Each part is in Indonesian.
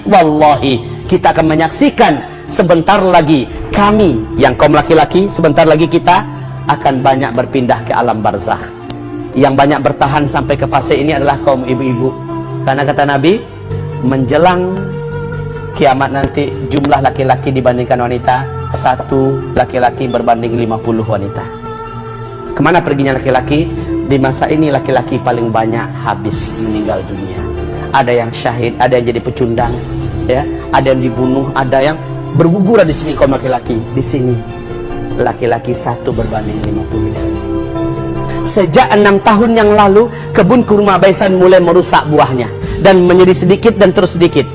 wallahi kita akan menyaksikan sebentar lagi kami yang kaum laki-laki, sebentar lagi kita akan banyak berpindah ke alam barzakh. Yang banyak bertahan sampai ke fase ini adalah kaum ibu-ibu, karena kata Nabi, menjelang kiamat nanti jumlah laki-laki dibandingkan wanita, satu laki-laki berbanding 50 wanita. Kemana perginya laki-laki? Di masa ini laki-laki paling banyak habis meninggal dunia. Ada yang syahid, ada yang jadi pecundang, ya, ada yang dibunuh, ada yang berguguran di sini kaum laki-laki. Di sini laki-laki satu berbanding 50. Sejak 6 tahun yang lalu kebun kurma Baisan mulai merusak buahnya dan menjadi sedikit dan terus sedikit.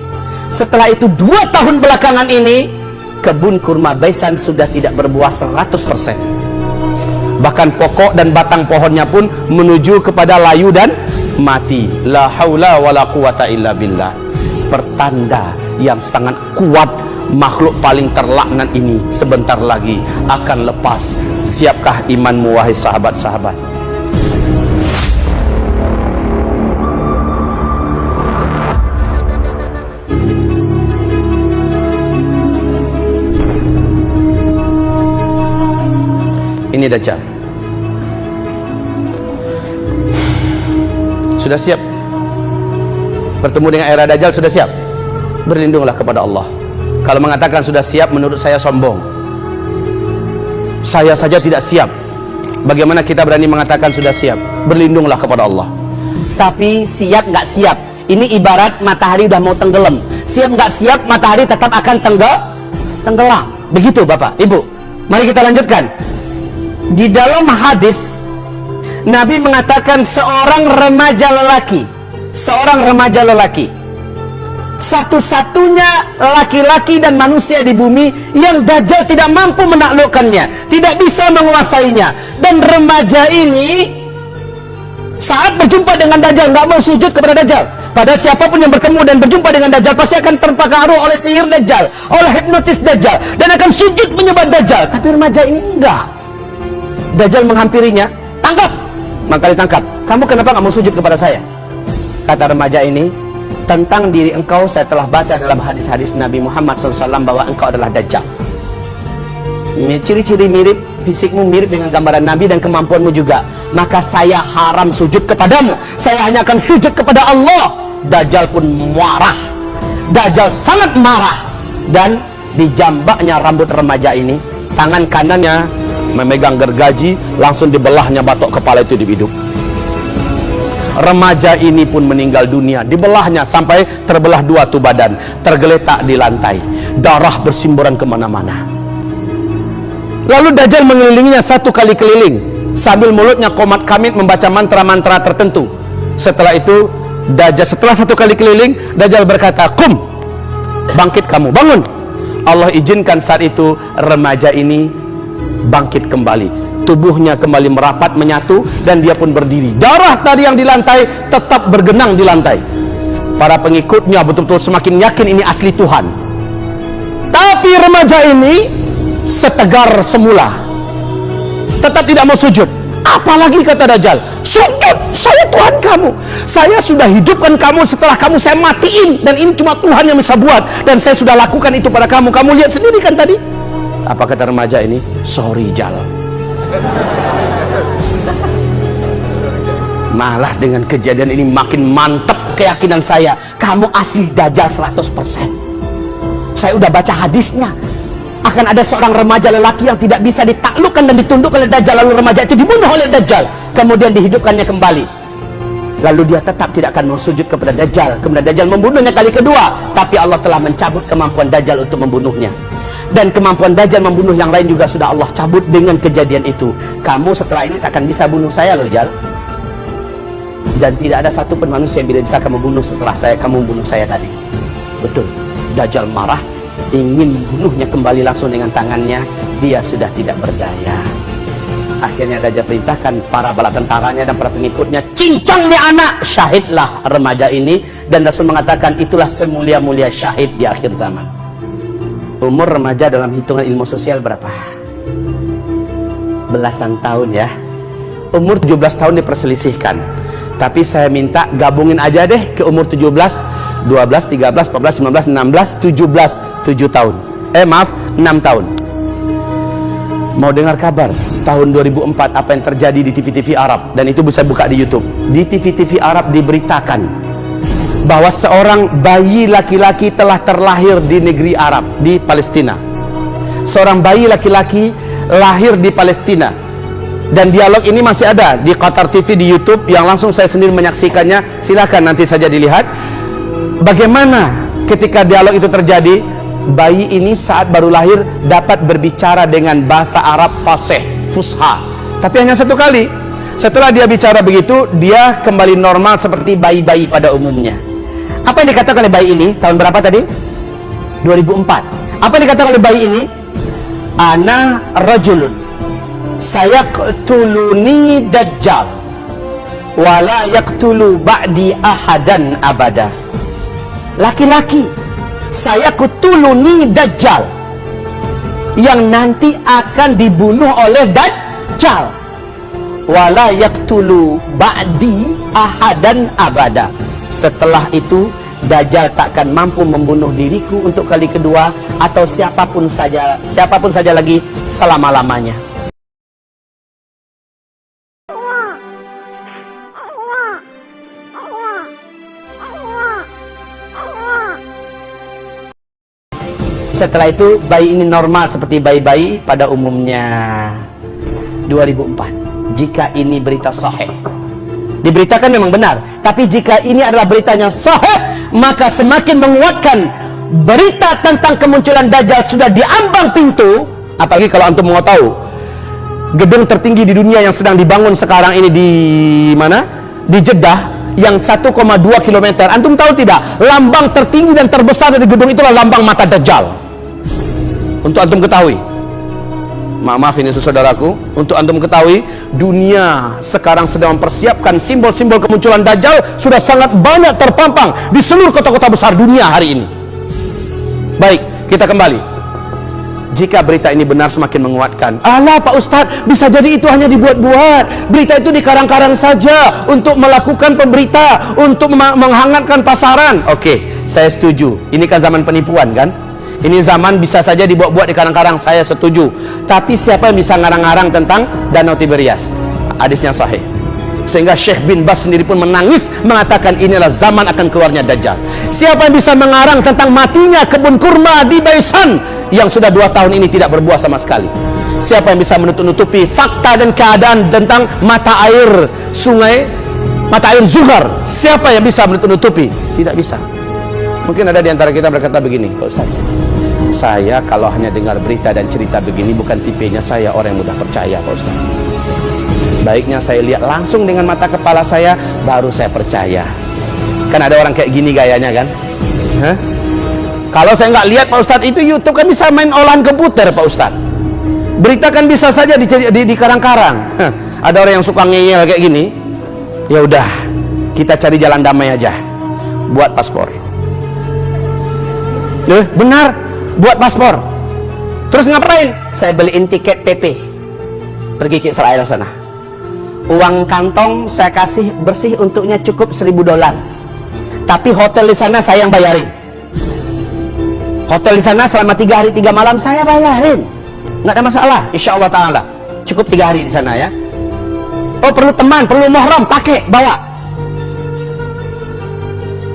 Setelah itu 2 tahun belakangan ini kebun kurma Baisan sudah tidak berbuah 100%. Bahkan pokok dan batang pohonnya pun menuju kepada layu dan mati. La haula wala quwata illa billah. Pertanda yang sangat kuat, makhluk paling terlaknat ini sebentar lagi akan lepas. Siapkah imanmu wahai sahabat-sahabat? Ini Dajjal. Sudah siap bertemu dengan era Dajjal? Sudah siap? Berlindunglah kepada Allah. Kalau mengatakan sudah siap, menurut saya sombong. Saya saja tidak siap, bagaimana kita berani mengatakan sudah siap? Berlindunglah kepada Allah. Tapi siap nggak siap, ini ibarat matahari udah mau tenggelam. Siap nggak siap, matahari tetap akan tenggelam. Begitu Bapak Ibu. Mari kita lanjutkan. Di dalam hadis Nabi mengatakan seorang remaja lelaki, satu-satunya laki-laki dan manusia di bumi yang Dajjal tidak mampu menaklukkannya, tidak bisa menguasainya. Dan remaja ini saat berjumpa dengan Dajjal nggak mau sujud kepada Dajjal. Padahal siapapun yang bertemu dan berjumpa dengan Dajjal pasti akan terpengaruh oleh sihir Dajjal, oleh hipnotis Dajjal, dan akan sujud menyembah Dajjal. Tapi remaja ini enggak. Dajjal menghampirinya, tangkap, maka ditangkap. Kamu kenapa nggak mau sujud kepada saya? Kata remaja ini, tentang diri engkau saya telah baca dalam hadis-hadis Nabi Muhammad SAW bahwa engkau adalah Dajjal. Ciri-ciri mirip, fisikmu mirip dengan gambaran Nabi dan kemampuanmu juga. Maka saya haram sujud kepadamu. Saya hanya akan sujud kepada Allah. Dajjal pun marah. Dajjal sangat marah. Dan dijambaknya rambut remaja ini, tangan kanannya memegang gergaji, langsung dibelahnya batok kepala itu di biduk. Remaja ini pun meninggal dunia, dibelahnya sampai terbelah 2 tuh badan, tergeletak di lantai, darah bersimburan kemana-mana. Lalu Dajjal mengelilinginya 1 kali keliling, sambil mulutnya komat kamit membaca mantra-mantra tertentu. Setelah itu setelah 1 kali keliling, Dajjal berkata, "Kum, bangkit kamu, bangun." Allah izinkan saat itu remaja ini bangkit kembali, tubuhnya kembali merapat menyatu, dan dia pun berdiri. Darah tadi yang di lantai tetap bergenang di lantai. Para pengikutnya betul-betul semakin yakin ini asli Tuhan. Tapi remaja ini setegar semula, tetap tidak mau sujud. Apalagi kata Dajjal, sujud, saya Tuhan kamu, saya sudah hidupkan kamu setelah kamu saya matiin, dan ini cuma Tuhan yang bisa buat, dan saya sudah lakukan itu pada kamu. Kamu lihat sendiri kan tadi. Apa kata remaja ini? Sorry Jal. Malah dengan kejadian ini makin mantap keyakinan saya, kamu asli Dajjal 100%. Saya udah baca hadisnya, akan ada seorang remaja lelaki yang tidak bisa ditaklukkan dan ditunduk oleh Dajjal. Lalu remaja itu dibunuh oleh Dajjal, kemudian dihidupkannya kembali. Lalu dia tetap tidak akan mau sujud kepada Dajjal. Kemudian Dajjal membunuhnya kali kedua, tapi Allah telah mencabut kemampuan Dajjal untuk membunuhnya. Dan kemampuan Dajjal membunuh yang lain juga sudah Allah cabut dengan kejadian itu. Kamu setelah ini tak akan bisa bunuh saya loh Jal. Dan tidak ada satu pun manusia yang bisa kamu bunuh setelah kamu bunuh saya tadi. Betul. Dajjal marah, ingin membunuhnya kembali langsung dengan tangannya. Dia sudah tidak berdaya. Akhirnya Dajjal perintahkan para bala tentaranya dan para pengikutnya, cincang nih anak, syahidlah remaja ini. Dan Rasul mengatakan itulah semulia-mulia syahid di akhir zaman. Umur remaja dalam hitungan ilmu sosial berapa? Belasan tahun ya. Umur 17 tahun diperselisihkan. Tapi saya minta gabungin aja deh ke umur 17 12, 13, 14, 15, 16, 17, 7 tahun. Maaf, 6 tahun. Mau dengar kabar tahun 2004 apa yang terjadi di TV-TV Arab, dan itu bisa buka di YouTube. Di TV-TV Arab diberitakan bahwa seorang bayi laki-laki telah terlahir di negeri Arab, di Palestina. Seorang bayi laki-laki lahir di Palestina, dan dialog ini masih ada di Qatar TV di YouTube yang langsung saya sendiri menyaksikannya. Silakan nanti saja dilihat bagaimana ketika dialog itu terjadi. Bayi ini saat baru lahir dapat berbicara dengan bahasa Arab fasih, fusha, tapi hanya 1 kali. Setelah dia bicara begitu, dia kembali normal seperti bayi-bayi pada umumnya. Apa yang dikatakan oleh bayi ini? Tahun berapa tadi? 2004. Apa yang dikatakan oleh bayi ini? Ana rajulun sayaktuluni dajjal wala yaktulu ba'di ahadan abada. Laki-laki, saya kutuluni dajjal, yang nanti akan dibunuh oleh dajjal. Wala yaktulu ba'di ahadan abada. Setelah itu dajjal takkan mampu membunuh diriku untuk kali kedua, atau siapapun saja lagi selama-lamanya. Setelah itu bayi ini normal seperti bayi-bayi pada umumnya. 2004. Jika ini berita sahih, diberitakan memang benar, tapi jika ini adalah beritanya sahih, maka semakin menguatkan berita tentang kemunculan Dajjal sudah di ambang pintu. Apalagi kalau antum mau tahu, gedung tertinggi di dunia yang sedang dibangun sekarang ini di mana? Di Jeddah, yang 1,2 km. Antum tahu tidak, lambang tertinggi dan terbesar dari gedung itulah lambang mata Dajjal. Untuk antum ketahui, maaf ini saudaraku, untuk antum ketahui, dunia sekarang sedang mempersiapkan simbol-simbol kemunculan Dajjal sudah sangat banyak terpampang di seluruh kota-kota besar dunia hari ini. Baik, kita kembali. Jika berita ini benar semakin menguatkan. Alah Pak Ustadz, bisa jadi itu hanya dibuat-buat. Berita itu dikarang-karang saja untuk melakukan pemberita, untuk menghangatkan pasaran. Oke, saya setuju. Ini kan zaman penipuan kan? Ini zaman bisa saja dibuat-buat di karang-karang, saya setuju. Tapi siapa yang bisa ngarang-ngarang tentang Danau Tiberias? Hadisnya sahih. Sehingga Syekh bin Bas sendiri pun menangis, mengatakan inilah zaman akan keluarnya Dajjal. Siapa yang bisa mengarang tentang matinya kebun kurma di Baisan yang sudah 2 tahun ini tidak berbuah sama sekali? Siapa yang bisa menutup-nutupi fakta dan keadaan tentang mata air sungai, mata air Zuhar? Siapa yang bisa menutup-nutupi? Tidak bisa. Mungkin ada di antara kita berkata begini, Pak Ustaz, saya kalau hanya dengar berita dan cerita begini, bukan tipenya saya orang yang mudah percaya, Pak Ustaz. Baiknya saya lihat langsung dengan mata kepala saya, baru saya percaya. Kan ada orang kayak gini gayanya kan? Hah? Kalau saya nggak lihat Pak Ustaz, itu YouTube kan bisa main olahan komputer Pak Ustaz. Berita kan bisa saja di karang-karang. Ada orang yang suka ngeyel kayak gini. Ya udah, kita cari jalan damai aja. Buat paspor. Benar, buat paspor. Terus ngapain? Saya beliin tiket PP, pergi ke Israel sana. Uang kantong saya kasih bersih untuknya cukup $1.000. Tapi hotel di sana saya yang bayarin. Hotel di sana selama 3 hari 3 malam saya bayarin. Nggak ada masalah, insya Allah Ta'ala. Cukup 3 hari di sana ya. Oh perlu teman, perlu muhram, pakai, bawa.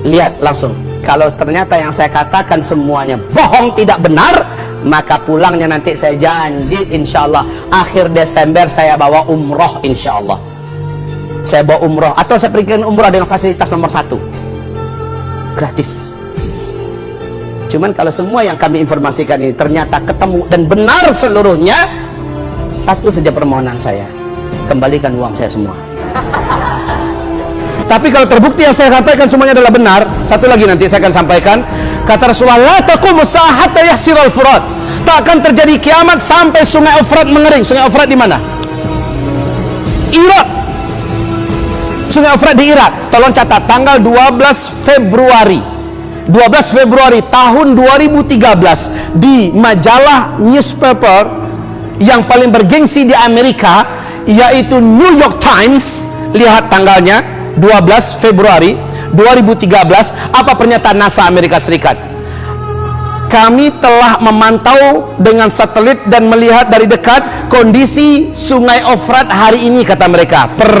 Lihat langsung. Kalau ternyata yang saya katakan semuanya bohong, tidak benar, maka pulangnya nanti saya janji insya Allah akhir Desember saya bawa umroh insya Allah. Saya bawa umroh, atau saya pergi umroh dengan fasilitas nomor 1 gratis. Cuman kalau semua yang kami informasikan ini ternyata ketemu dan benar seluruhnya, satu saja permohonan saya, kembalikan uang saya semua. Tapi kalau terbukti yang saya sampaikan semuanya adalah benar, satu lagi nanti saya akan sampaikan, kata Rasulullah, la taqumu as-saa'atu hatta yahsira al-furat. Tak akan terjadi kiamat sampai sungai Efrat mengering. Sungai Efrat di mana? Irak. Sungai Efrat di Irak. Tolong catat tanggal 12 Februari. 12 Februari tahun 2013 di majalah newspaper yang paling bergengsi di Amerika, yaitu New York Times. Lihat tanggalnya, 12 Februari 2013, apa pernyataan NASA Amerika Serikat? Kami telah memantau dengan satelit dan melihat dari dekat kondisi Sungai Efrat hari ini, kata mereka. Per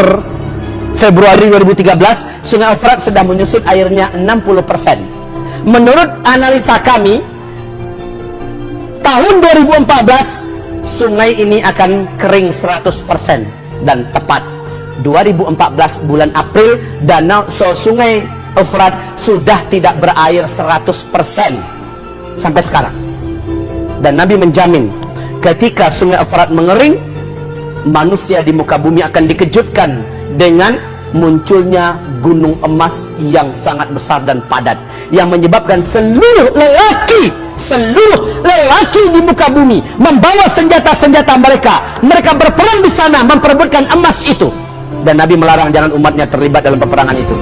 Februari 2013, Sungai Efrat sedang menyusut airnya 60%. Menurut analisa kami, tahun 2014 sungai ini akan kering 100%. Dan tepat 2014 bulan April, sungai Efrat sudah tidak berair 100% sampai sekarang. Dan Nabi menjamin ketika sungai Efrat mengering, manusia di muka bumi akan dikejutkan dengan munculnya gunung emas yang sangat besar dan padat, yang menyebabkan seluruh lelaki di muka bumi membawa senjata-senjata mereka berperang di sana memperebutkan emas itu. Dan Nabi melarang jangan umatnya terlibat dalam peperangan itu.